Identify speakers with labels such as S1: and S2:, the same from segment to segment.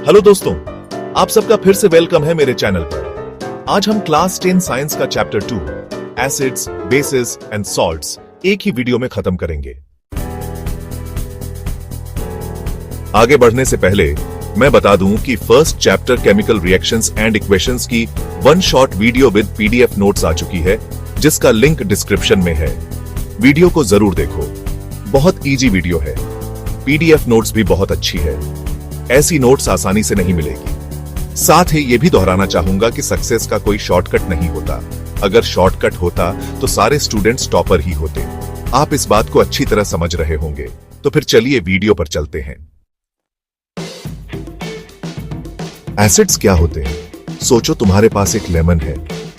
S1: Hello दोस्तों, आप सबका फिर से वेलकम है मेरे चैनल पर। आज हम क्लास 10 साइंस का chapter 2 acids, basis and salts एक ही वीडियो में खत्म करेंगे। आगे बढ़ने से पहले मैं बता दूं कि first chapter chemical reactions and equations की one shot video with PDF notes आ चुकी है, जिसका लिंक डिस्क्रिप्शन में है। वीडियो को जरूर देखो, बहुत इजी वीडियो है। पीडीएफ नोट्स भी बहुत अच्छी है, ऐसी नोट्स आसानी से नहीं मिलेगी। साथ ही ये भी दोहराना चाहूंगा कि सक्सेस का कोई शॉर्टकट नहीं होता। अगर शॉर्टकट होता तो सारे स्टूडेंट्स टॉपर ही होते। आप इस बात को अच्छी तरह समझ रहे होंगे। तो फिर चलिए वीडियो पर चलते हैं। एसिड्स क्या होते हैं? सोचो तुम्हारे पास एक लेमन है।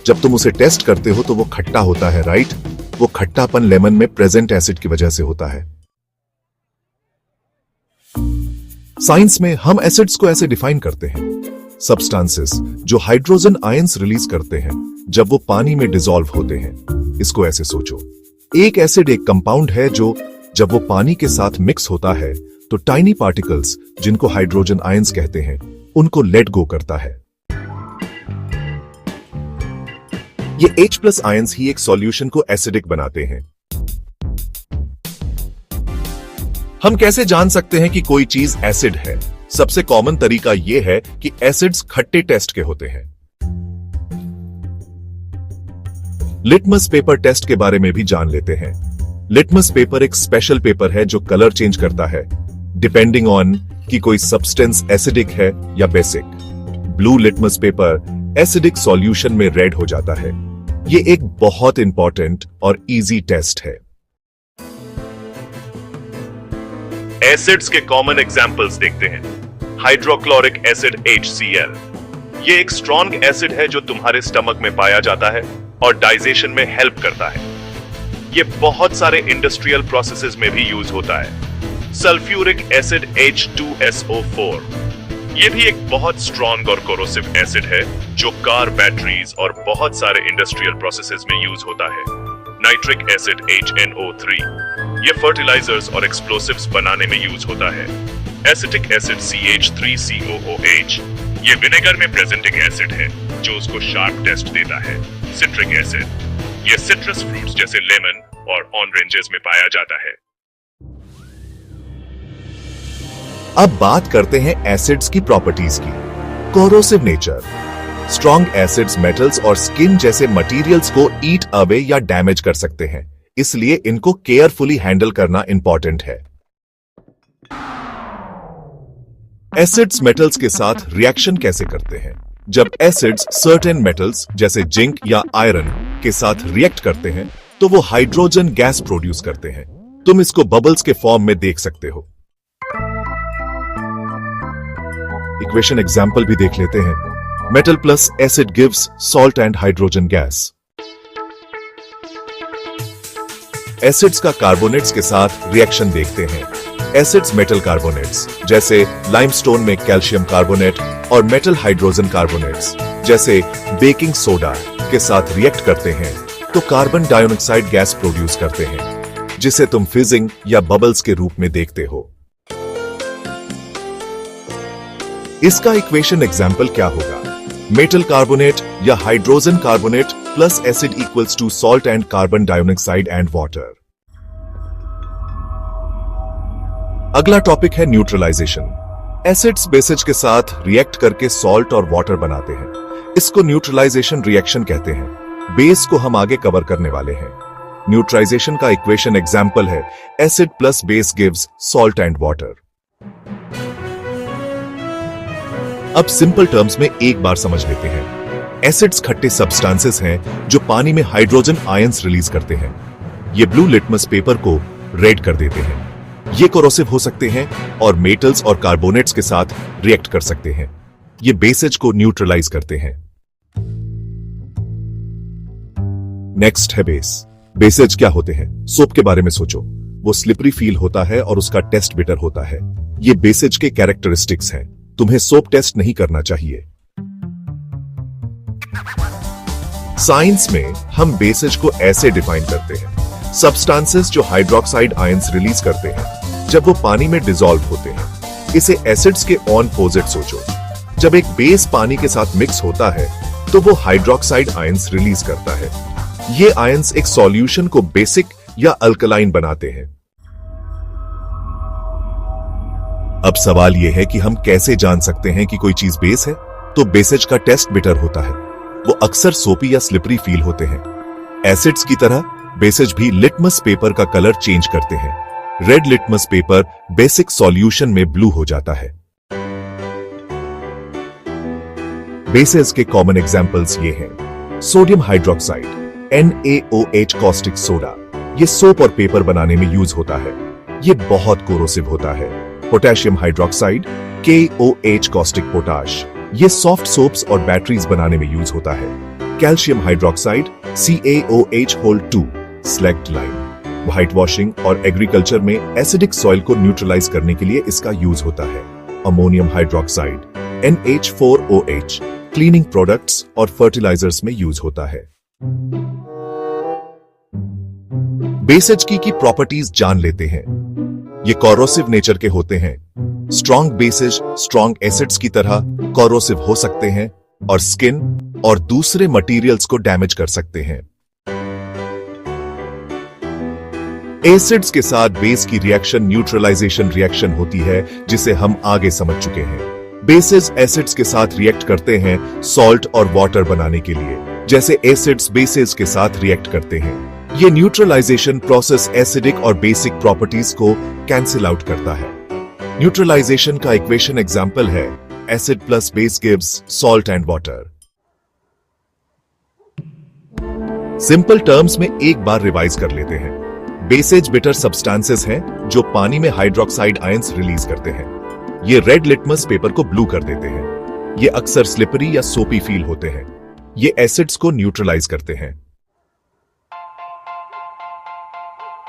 S1: जब तुम उसे टेस्ट करते हो तो वो खट्टा होता है, राइट? वो खट्टापन लेमन में प्रेजेंट एसिड की वजह से होता है। साइंस में हम एसिड्स को ऐसे डिफाइन करते हैं, सब्सटेंसेस जो हाइड्रोजन आयंस रिलीज करते हैं जब वो पानी में डिसॉल्व होते हैं। इसको ऐसे सोचो, एक एसिड एक कंपाउंड है जो जब वो पानी के साथ मिक्स होता है तो टाइनी पार्टिकल्स, जिनको हाइड्रोजन आयंस कहते हैं, उनको लेट गो करता है। ये H+ आयंस ही एक सॉल्यूशन को एसिडिक बनाते हैं। हम कैसे जान सकते हैं कि कोई चीज एसिड है? सबसे कॉमन तरीका यह है कि एसिड्स खट्टे टेस्ट के होते हैं। लिटमस पेपर टेस्ट के बारे में भी जान लेते हैं। लिटमस पेपर एक स्पेशल पेपर है जो कलर चेंज करता है डिपेंडिंग ऑन कि कोई सब्सटेंस एसिडिक है या basic. Blue litmus paper acidic solution में रेड हो जाता है। ये एक बहुत इंपॉर्टेंट और इजी टेस्ट है। एसिड्स के कॉमन एग्जाम्पल्स देखते हैं। हाइड्रोक्लोरिक एसिड HCl, ये एक स्ट्रॉन्ग एसिड है जो तुम्हारे स्टमक में पाया जाता है और डाइजेशन में हेल्प करता है। ये बहुत सारे इंडस्ट्रियल प्रोसेसेस में भी यूज होता है। सल्फ्यूरिक एसिड H2SO4, ये भी एक बहुत स्ट्रॉन्ग और कोरोसिव एसिड है जो कार, बैटरीज और बहुत सारे इंडस्ट्रियल प्रोसेसेस में यूज होता है। नाइट्रिक एसिड HNO3, ये फर्टिलाइजर्स और एक्सप्लोसिव्स बनाने में यूज होता है। एसिटिक एसिड CH3COOH, ये विनेगर में प्रेजेंटिंग एसिड है जो उसको शार्प टेस्ट देता है। सिट्रिक एसिड, ये सिट्रस फ्रूट्स जैसे लेमन और ऑरेंजेस में पाया जाता है। अब बात करते हैं एसिड्स की प्रॉपर्टीज की। Corrosive nature, strong acids metals और स्किन जैसे मटेरियल्स को ईट अवे या डैमेज कर सकते हैं, इसलिए इनको केयरफुली हैंडल करना इंपॉर्टेंट है। एसिड्स मेटल्स के साथ रिएक्शन कैसे करते हैं? जब एसिड्स सर्टेन मेटल्स जैसे जिंक या आयरन के साथ रिएक्ट करते हैं तो वो हाइड्रोजन गैस प्रोड्यूस करते हैं। तुम इसको बबल्स के फॉर्म में देख सकते हो। इक्वेशन एग्जाम्पल भी देख लेते हैं। Metal plus acid gives salt and hydrogen gas. Acids का कार्बोनेट्स के साथ रिएक्शन देखते हैं। एसिड्स मेटल कार्बोनेट्स जैसे लाइमस्टोन में कैल्शियम कार्बोनेट और मेटल हाइड्रोजन कार्बोनेट्स जैसे बेकिंग सोडा के साथ रिएक्ट करते हैं तो कार्बन डाइऑक्साइड गैस प्रोड्यूस करते हैं, जिसे तुम फिजिंग या बबल्स के रूप में देखते हो। इसका इक्वेशन एग्जाम्पल क्या होगा? मेटल कार्बोनेट या hydrogen carbonate plus acid equals to salt and carbon dioxide and water. अगला टॉपिक है न्यूट्रलाइजेशन। एसिड्स बेसिस के साथ रिएक्ट करके सॉल्ट और वाटर बनाते हैं। इसको न्यूट्रलाइजेशन रिएक्शन कहते हैं। बेस को हम आगे कवर करने वाले हैं। न्यूट्रलाइजेशन का इक्वेशन एग्जाम्पल है acid plus base gives salt and water. अब सिंपल टर्म्स में एक बार समझ लेते हैं। एसिड्स खट्टे सब्सटेंसेस हैं जो पानी में हाइड्रोजन आयंस रिलीज करते हैं। ये ब्लू लिटमस पेपर को रेड कर देते हैं। ये कोरोसिव हो सकते हैं और मेटल्स और कार्बोनेट्स के साथ रिएक्ट कर सकते हैं। ये बेसेज को न्यूट्रलाइज करते हैं। नेक्स्ट है बेस। बेसेज क्या होते हैं? सोप के बारे में सोचो। वो स्लिपरी फील होता है और उसका टेस्ट बिटर होता है। ये बेसेज के कैरेक्टरिस्टिक्स हैं। तुम्हें सोप टेस्ट नहीं करना चाहिए। साइंस में हम बेसेज को ऐसे डिफाइन करते हैं। सब्सटेंसेस जो हाइड्रोक्साइड आयंस रिलीज करते हैं जब वो पानी में डिसॉल्व होते हैं। इसे एसिड्स के ऑन पोजिट सोचो।
S2: जब एक बेस पानी के साथ मिक्स होता है तो वो हाइड्रोक्साइड आयंस रिलीज करता है। ये आयंस एक सॉल्यूशन को बेसिक या अल्कलाइन बनाते हैं। अब सवाल यह है कि हम कैसे जान सकते हैं कि कोई चीज बेस है? तो बेसेज का टेस्ट बिटर होता है। वो अक्सर सोपी या स्लिपरी फील होते हैं। एसिड्स की तरह बेसेज भी लिटमस पेपर का कलर चेंज करते हैं। Red litmus paper basic solution में ब्लू हो जाता है। बेसेस के कॉमन एग्जांपल्स ये हैं। Sodium hydroxide NaOH caustic soda, ये सोप और पेपर बनाने में यूज होता है। ये बहुत कोरोसिव होता है। Potassium hydroxide KOH caustic potash, ये सॉफ्ट सोप्स और बैटरीज बनाने में यूज होता है। Calcium hydroxide CaOH2 slaked lime, white washing और एग्रीकल्चर में एसिडिक सॉइल को न्यूट्रलाइज करने के लिए इसका यूज होता है। Ammonium hydroxide NH4OH cleaning products और फर्टिलाइजर्स में यूज होता है। बेसेज की प्रॉपर्टीज जान लेते हैं। ये कोरोसिव नेचर के होते हैं। स्ट्रॉन्ग बेसेज स्ट्रॉन्ग एसिड्स की तरह कोरोसिव हो सकते हैं और स्किन और दूसरे मटेरियल्स को डैमेज कर सकते हैं। एसिड्स के साथ बेस की रिएक्शन न्यूट्रलाइजेशन रिएक्शन होती है, जिसे हम आगे समझ चुके हैं। बेसेस एसिड्स के साथ रिएक्ट करते हैं सॉल्ट और वाटर बनाने के लिए, जैसे एसिड्स बेसेस के साथ रिएक्ट करते हैं। ये न्यूट्रलाइजेशन प्रोसेस एसिडिक और बेसिक प्रॉपर्टीज को कैंसिल आउट करता है। न्यूट्रलाइजेशन का इक्वेशन एग्जांपल है acid plus base gives salt and water. Simple terms में एक बार रिवाइज कर लेते हैं। बेसेज बिटर सब्सटेंसेस हैं जो पानी में हाइड्रोक्साइड आयंस रिलीज करते हैं। ये रेड लिटमस पेपर को ब्लू कर देते हैं। ये अक्सर स्लिपरी या सोपी फील होते हैं। ये एसिड्स को न्यूट्रलाइज करते हैं।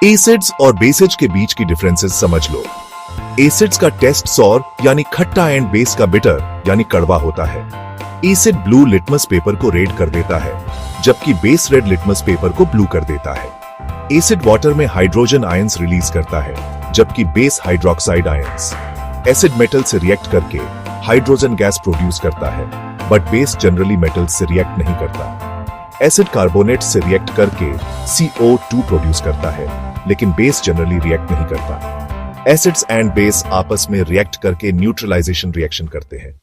S2: एसिड्स और बेसेज के बीच की डिफरेंसेस समझ लो। एसिड्स का टेस्ट सॉर यानी खट्टा एंड बेस का बिटर यानी कड़वा होता है। एसिड ब्लू लिटमस पेपर को रेड कर देता है, जबकि बेस रेड लिटमस पेपर को ब्लू कर देता है। एसिड वाटर में हाइड्रोजन आयंस रिलीज करता है, जबकि base hydroxide ions. Acid metal से रिएक्ट करके हाइड्रोजन गैस प्रोड्यूस करता है, बट बेस जनरली मेटल से रिएक्ट नहीं करता। एसिड कार्बोनेट से रिएक्ट करके CO2 प्रोड्यूस करता है, लेकिन बेस जनरली रिएक्ट नहीं करता। एसिड्स एंड बेस आपस में रिएक्ट करके न्यूट्रलाइजेशन रिएक्शन करते हैं।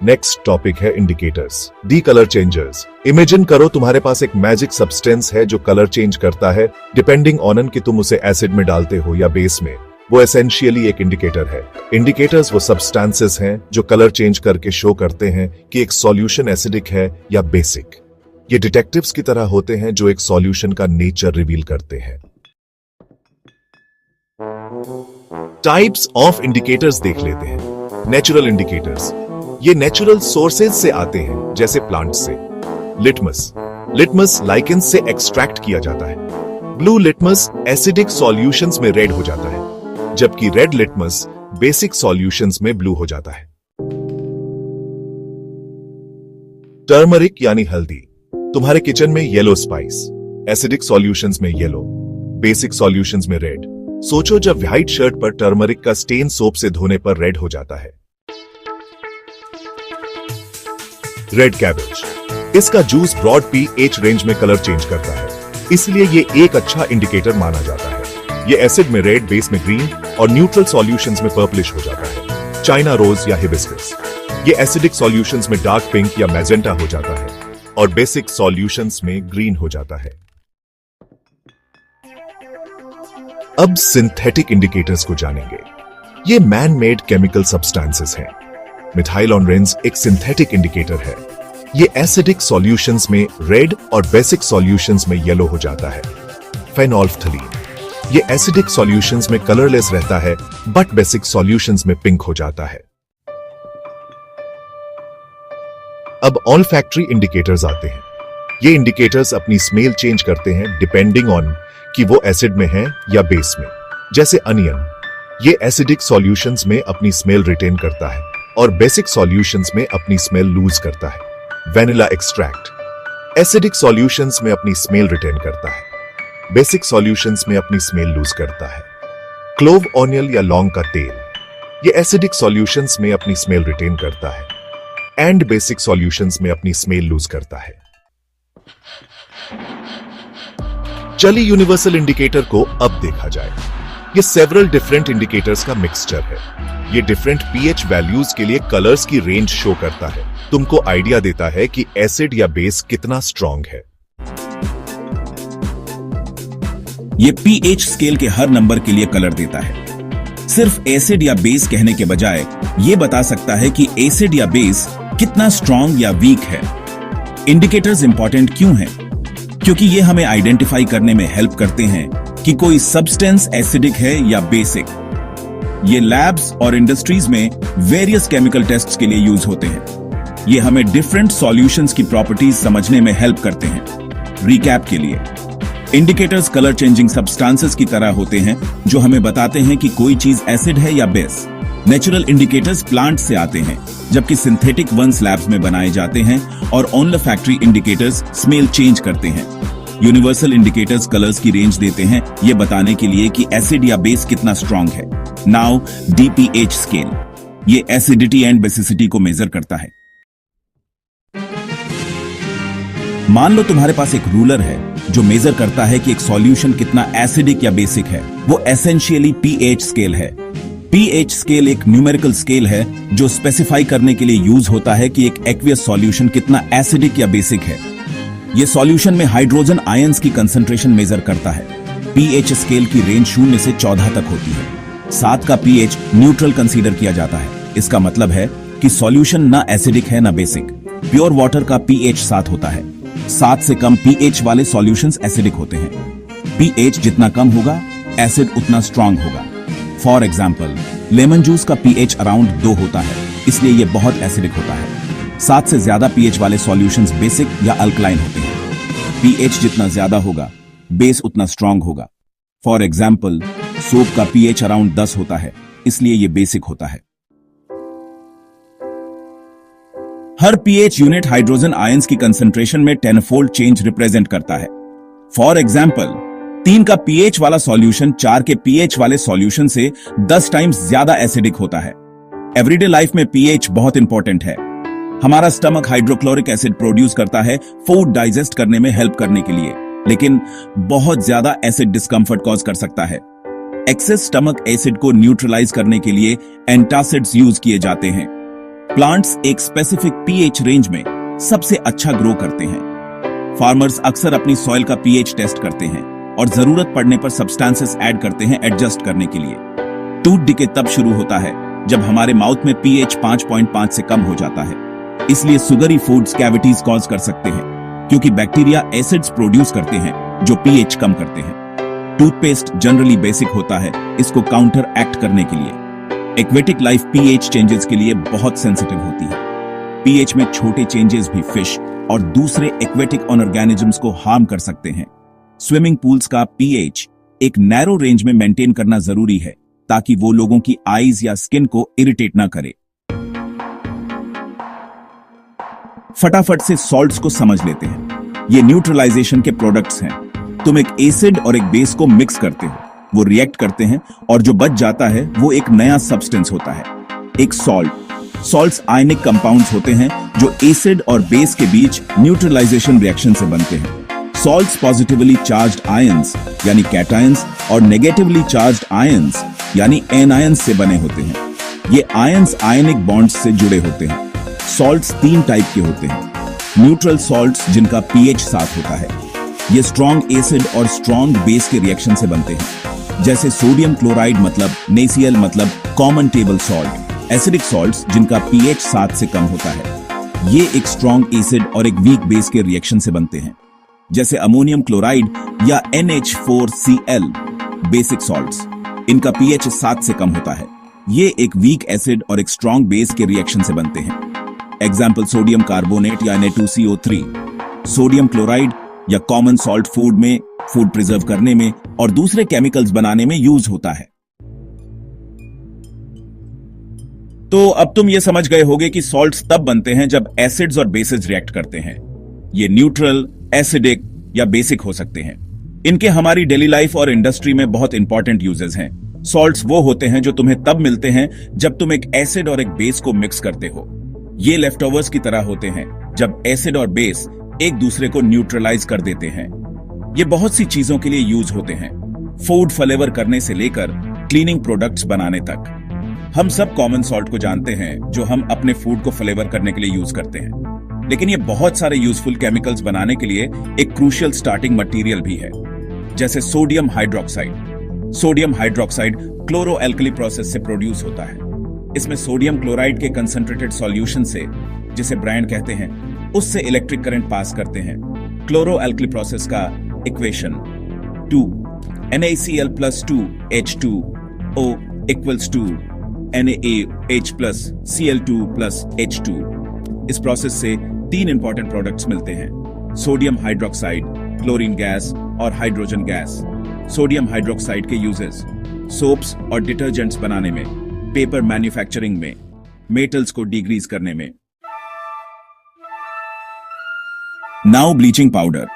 S2: नेक्स्ट टॉपिक है indicators, D colour changers. Imagine करो तुम्हारे पास एक मैजिक सब्सटेंस है जो कलर चेंज करता है डिपेंडिंग ऑन कि तुम उसे एसिड में डालते हो या बेस में। वो एसेंशियली एक इंडिकेटर है। इंडिकेटर्स वो सब्सटेंसेस हैं जो कलर चेंज करके शो करते हैं कि एक सॉल्यूशन एसिडिक है या बेसिक। ये डिटेक्टिव्स की तरह होते हैं जो एक सॉल्यूशन का नेचर रिवील करते हैं। टाइप्स ऑफ इंडिकेटर्स देख लेते हैं। नेचुरल इंडिकेटर्स, ये नेचुरल सोर्सेज से आते हैं, जैसे प्लांट से। लिटमस लाइकेन से एक्सट्रैक्ट किया जाता है। ब्लू लिटमस एसिडिक सॉल्यूशंस में रेड हो जाता है, जबकि रेड लिटमस बेसिक सॉल्यूशंस में ब्लू हो जाता है। टर्मरिक यानी हल्दी, तुम्हारे किचन में येलो स्पाइस, एसिडिक सॉल्यूशंस में येलो, बेसिक सॉल्यूशंस में रेड। सोचो जब व्हाइट शर्ट पर टर्मरिक का स्टेन सोप से धोने पर रेड हो जाता है। रेड कैबेज, इसका जूस ब्रॉड pH रेंज में कलर चेंज करता है, इसलिए ये एक अच्छा इंडिकेटर माना जाता है। ये एसिड में रेड, बेस में ग्रीन और न्यूट्रल सॉल्यूशंस में पर्पलिश हो जाता है। चाइना रोज या हिबिस्कस, ये एसिडिक सॉल्यूशंस में डार्क पिंक या मैजेंटा हो जाता है और बेसिक सॉल्यूशंस में ग्रीन हो जाता है। अब सिंथेटिक इंडिकेटर्स को जानेंगे। ये मैन मेड केमिकल सब्सटेंसेस हैं। मिथाइलोनरेंस एक सिंथेटिक इंडिकेटर है। ये एसिडिक सॉल्यूशंस में रेड और बेसिक सॉल्यूशंस में येलो हो जाता है। फेनोल्फ्थलीन, ये एसिडिक सॉल्यूशंस में कलरलेस रहता है, बट बेसिक सॉल्यूशंस में पिंक हो जाता है। अब ऑल्फैक्टरी इंडिकेटर्स आते हैं। ये इंडिकेटर्स अपनी स्मेल चेंज करते हैं डिपेंडिंग ऑन कि वो एसिड में है या बेस में। जैसे अनियन, ये एसिडिक सॉल्यूशंस में अपनी स्मेल रिटेन करता है और बेसिक सॉल्यूशंस में अपनी स्मेल लूज करता है। वेनिला एक्सट्रैक्ट एसिडिक सॉल्यूशंस में अपनी स्मेल रिटेन करता है, बेसिक सॉल्यूशंस में अपनी स्मेल लूज करता है। क्लोव ऑनियल या लौंग का तेल, ये एसिडिक सॉल्यूशंस में अपनी स्मेल रिटेन करता है एंड बेसिक सॉल्यूशंस में अपनी स्मेल लूज करता है। चलिए यूनिवर्सल इंडिकेटर को अब देखा जाए। ये सेवरल डिफरेंट इंडिकेटर्स का मिक्सचर है। ये डिफरेंट पीएच वैल्यूज के लिए कलर्स की रेंज शो करता है, तुमको आइडिया देता है कि एसिड या बेस कितना स्ट्रॉन्ग है।
S3: ये पीएच स्केल के हर नंबर के लिए कलर देता है। सिर्फ एसिड या बेस कहने के बजाय ये बता सकता है कि एसिड या बेस कितना स्ट्रॉन्ग या वीक है। इंडिकेटर्स इंपॉर्टेंट क्यों हैं? क्योंकि ये हमें आइडेंटिफाई करने में हेल्प करते हैं कि कोई सब्सटेंस एसिडिक है या बेसिक। ये लैब्स और इंडस्ट्रीज में वेरियस केमिकल टेस्ट्स के लिए यूज होते हैं। ये हमें डिफरेंट सॉल्यूशंस की प्रॉपर्टीज समझने में हेल्प करते हैं। रिकैप के लिए, इंडिकेटर्स कलर चेंजिंग सब्सटेंसेस की तरह होते हैं जो हमें बताते हैं कि कोई चीज एसिड है या बेस। नेचुरल इंडिकेटर्स प्लांट से आते हैं, जबकि सिंथेटिक वंस लैब्स में बनाए जाते हैं और on the factory indicators smell change करते हैं। यूनिवर्सल इंडिकेटर्स कलर्स की रेंज देते हैं, ये बताने के लिए कि एसिड या बेस कितना स्ट्रॉन्ग है। नाउ डीपीएच स्केल, ये एसिडिटी एंड बेसिसिटी को मेजर करता है। मान लो तुम्हारे पास एक रूलर है जो मेजर करता है कि एक सॉल्यूशन कितना एसिडिक या बेसिक है। वो एसेंशियली पीएच स्केल है। पीएच स्केल एक न्यूमेरिकल स्केल है जो स्पेसिफाई करने के लिए यूज होता है कि एक एक्वियस सॉल्यूशन कितना एसिडिक या बेसिक है। ये सॉल्यूशन में हाइड्रोजन आयंस की कंसंट्रेशन मेजर करता है। पीएच स्केल की रेंज 0 से 14 तक होती है। 7 का पीएच न्यूट्रल कंसीडर किया जाता है। इसका मतलब है कि सॉल्यूशन ना एसिडिक है ना बेसिक। प्योर वाटर का पीएच 7 होता है। 7 से कम पीएच वाले सॉल्यूशंस एसिडिक होते हैं। पीएच जितना कम होगा, एसिड उतना स्ट्रांग होगा। फॉर एग्जाम्पल, लेमन जूस का पीएच अराउंड 2 होता है, इसलिए यह बहुत एसिडिक होता है। 7 से ज्यादा पीएच वाले सॉल्यूशंस बेसिक या अल्कलाइन होते हैं। पीएच जितना ज्यादा होगा, बेस उतना स्ट्रांग होगा। फॉर एग्जाम्पल, सोप का पीएच अराउंड 10 होता है, इसलिए यह बेसिक होता है। हर पीएच यूनिट हाइड्रोजन आयंस की कंसंट्रेशन में 10-फोल्ड चेंज रिप्रेजेंट करता है। फॉर एग्जाम्पल, 3 का पीएच वाला सॉल्यूशन 4 के पीएच वाले सॉल्यूशन से 10 टाइम्स ज्यादा एसिडिक होता है। एवरीडे लाइफ में पीएच बहुत इंपॉर्टेंट है। हमारा स्टमक हाइड्रोक्लोरिक एसिड प्रोड्यूस करता है फूड डाइजेस्ट करने में हेल्प करने के लिए, लेकिन बहुत ज्यादा एसिड डिस्कंफर्ट कॉज कर सकता है। एक्सेस स्टमक एसिड को न्यूट्रलाइज करने के लिए एंटासिड्स यूज किए जाते हैं। प्लांट्स एक स्पेसिफिक पीएच रेंज में सबसे अच्छा ग्रो करते हैं। फार्मर्स अक्सर अपनी सॉइल का पीएच टेस्ट करते हैं और जरूरत पड़ने पर सब्सटेंसेस ऐड करते हैं एडजस्ट करने के लिए। टूथ डिके तब शुरू होता है जब हमारे माउथ में पीएच 5.5 से कम हो जाता है। इसलिए सुगरी फूड्स कैविटीज कॉज कर सकते हैं, क्योंकि बैक्टीरिया एसिड्स प्रोड्यूस करते हैं जो पीएच कम करते हैं। टूथपेस्ट जनरली बेसिक होता है, इसको काउंटर एक्ट करने के लिए। एक्वेटिक लाइफ पीएच चेंजेस के लिए बहुत सेंसिटिव होती है। पीएच में छोटे चेंजेस भी फिश और दूसरे एक्वेटिक ऑर्गेनिजम्स को हार्म कर सकते हैं। स्विमिंग पूल्स का पीएच एक नैरो रेंज में मेंटेन करना जरूरी है ताकि वो लोगों की आईज या स्किन को इरिटेट ना करे। फटाफट से सॉल्ट्स को समझ लेते हैं। ये न्यूट्रलाइजेशन के प्रोडक्ट्स हैं। तुम एक एसिड और एक बेस को मिक्स करते हो, वो रिएक्ट करते हैं और जो बच जाता है वो एक नया सब्सटेंस होता है, एक सॉल्ट। सॉल्ट्स आयनिक कंपाउंड्स होते हैं जो एसिड और बेस के बीच न्यूट्रलाइजेशन रिएक्शन से बनते हैं। सॉल्ट्स पॉजिटिवली चार्ज्ड आयंस यानी कैटायंस और नेगेटिवली चार्ज्ड आयंस यानी एनायंस से बने होते हैं। ये आयंस आयनिक बॉन्ड्स से जुड़े होते हैं। सॉल्ट्स 3 टाइप के होते हैं। न्यूट्रल सॉल्ट्स जिनका पीएच 7 होता है, ये स्ट्रॉन्ग एसिड और स्ट्रॉन्ग बेस के रिएक्शन से बनते हैं, जैसे सोडियम क्लोराइड मतलब NaCl मतलब common table salt. Acidic salts जिनका पीएच 7 से कम होता है, ये एक स्ट्रॉन्ग एसिड और एक वीक बेस के रिएक्शन से बनते हैं, जैसे अमोनियम क्लोराइड या NH4Cl। बेसिक सॉल्ट्स, इनका पीएच 7 से कम होता है, ये एक वीक एसिड और एक स्ट्रॉन्ग बेस के रिएक्शन से बनते हैं। एग्जाम्पल सोडियम कार्बोनेट या Na2CO3। सोडियम क्लोराइड या कॉमन सॉल्ट फूड में फूड प्रिजर्व करने में और दूसरे केमिकल्स बनाने में यूज होता है। तो अब तुम ये समझ गए होगे कि सॉल्ट्स तब बनते हैं जब एसिड्स और बेसिस रिएक्ट करते हैं। ये न्यूट्रल, एसिडिक या बेसिक हो सकते हैं। इनके हमारी डेली लाइफ और इंडस्ट्री में बहुत इंपॉर्टेंट यूजेस हैं। सॉल्ट्स वो होते हैं जो तुम्हें तब मिलते हैं जब तुम एक एसिड और एक बेस को मिक्स करते हो। ये लेफ्टओवर्स की तरह होते हैं जब एसिड और बेस एक दूसरे को न्यूट्रलाइज कर देते हैं। ये बहुत सी चीजों के लिए यूज होते हैं, फूड फ्लेवर करने से लेकर क्लीनिंग प्रोडक्ट्स बनाने तक। हम सब कॉमन सॉल्ट को जानते हैं जो हम अपने फूड को फ्लेवर करने के लिए यूज करते हैं, लेकिन ये बहुत सारे यूजफुल केमिकल्स बनाने के लिए एक क्रूशियल स्टार्टिंग मटेरियल भी है, जैसे sodium hydroxide. Sodium hydroxide chloralkali process से प्रोड्यूस होता है। इसमें सोडियम क्लोराइड के कंसंट्रेटेड सॉल्यूशन से, जिसे ब्रांड कहते हैं, उससे इलेक्ट्रिक करंट पास करते हैं। क्लोरोएल्कली प्रोसेस का equation 2 NaCl + 2 H2O = 2 NaH + Cl2 + H2। इस प्रोसेस से 3 इंपॉर्टेंट प्रोडक्ट्स मिलते हैं: सोडियम हाइड्रोक्साइड, क्लोरीन गैस और हाइड्रोजन गैस। सोडियम हाइड्रोक्साइड के यूजेस सोप्स और डिटर्जेंट्स बनाने में, पेपर मैन्युफैक्चरिंग में, मेटल्स को डिग्रीज करने में। Now bleaching powder.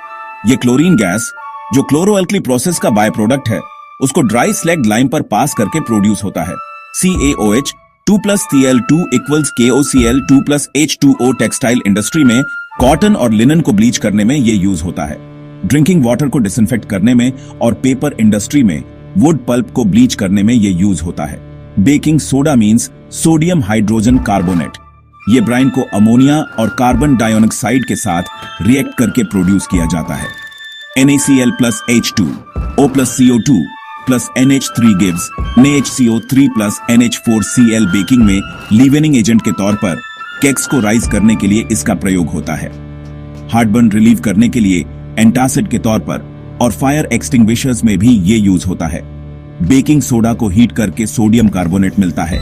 S3: ये क्लोरीन गैस, जो क्लोरोएल्कली प्रोसेस का बाय प्रोडक्ट है, उसको ड्राई स्लैग्ड लाइम पर पास करके प्रोड्यूस होता है। CaOH 2 + Cl2 = KOCl2 + H2O। Textile industry में कॉटन और लिनन को ब्लीच करने में ये यूज होता है। ड्रिंकिंग वाटर को डिसइंफेक्ट करने में और पेपर इंडस्ट्री में वुड पल्प को ब्लीच करने में ये यूज होता है। Baking soda means sodium hydrogen carbonate. ये ब्राइन को अमोनिया और कार्बन डाइऑक्साइड के साथ रिएक्ट करके प्रोड्यूस किया जाता है। NaCl + H2, O + CO2 + NH3 gives NaHCO3 + NH4Cl। Baking में लीवेनिंग एजेंट के तौर पर केक्स को राइज करने के लिए इसका प्रयोग होता है। हार्टबर्न रिलीव करने के लिए एंटासिड के तौर पर और फायर एक्सटिंग्विशर्स में भी ये यूज होता है। बेकिंग सोडा को हीट करके सोडियम कार्बोनेट मिलता है,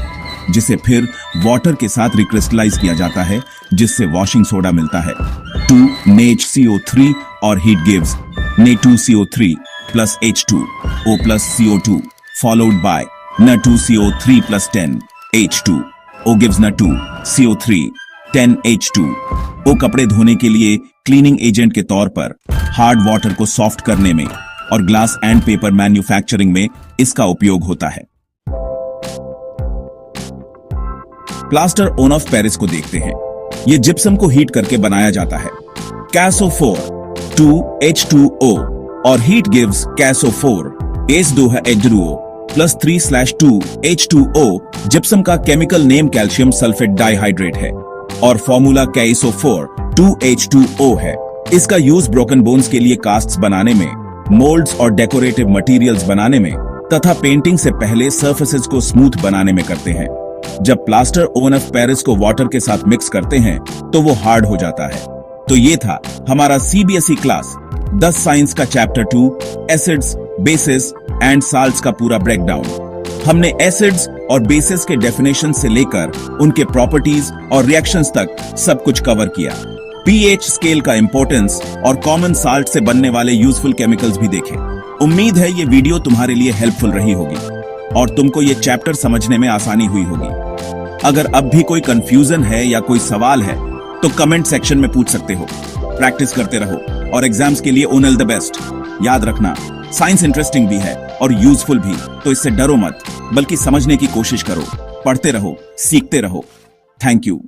S3: जिसे फिर वाटर के साथ रिक्रिस्टलाइज किया जाता है, जिससे वॉशिंग सोडा मिलता है। 2 NaHCO3 और heat gives Na2CO3 + H2O + CO2 followed by Na2CO3 + 10 H2। O gives Na2CO3 10 H2। O कपड़े धोने के लिए क्लीनिंग एजेंट के तौर पर, हार्ड वाटर को सॉफ्ट करने में और ग्लास एंड पेपर मैन्युफैक्चरिंग में इसका उपयोग होता है। प्लास्टर ऑफ पेरिस को देखते हैं। यह जिप्सम को हीट करके बनाया जाता है। CaSO4 2H2O और हीट गिव्स CaSO4 H2 है H2O + 3/2 H2O। जिप्सम का chemical name calcium sulphate dihydrate है और फॉर्मूला CaSO4 2H2O है। इसका यूज ब्रोकन बोन्स के लिए कास्ट्स बनाने में, मोल्ड्स और डेकोरेटिव मटेरियल्स बनाने में तथा पेंटिंग से पहले सरफेसेस को स्मूथ बनाने में करते हैं। जब प्लास्टर ऑफ पेरिस को वाटर के साथ मिक्स करते हैं तो वो हार्ड हो जाता है। तो ये था हमारा CBSE क्लास 10 साइंस का chapter 2 acids, basis and salts का पूरा ब्रेकडाउन। हमने एसिड्स और बेसिस के डेफिनेशन से लेकर उनके प्रॉपर्टीज और रिएक्शंस तक सब कुछ कवर किया। pH स्केल का इंपॉर्टेंस और कॉमन साल्ट से बनने वाले यूजफुल केमिकल्स भी देखे। उम्मीद है ये वीडियो तुम्हारे लिए हेल्पफुल रही होगी और तुमको ये चैप्टर समझने में आसानी हुई होगी। अगर अब भी कोई कंफ्यूजन है या कोई सवाल है तो कमेंट सेक्शन में पूछ सकते हो। प्रैक्टिस करते रहो और एग्जाम्स के लिए ओनल द बेस्ट। याद रखना, साइंस इंटरेस्टिंग भी है और यूजफुल भी, तो इससे डरो मत, बल्कि समझने की कोशिश करो। पढ़ते रहो, सीखते रहो। Thank you.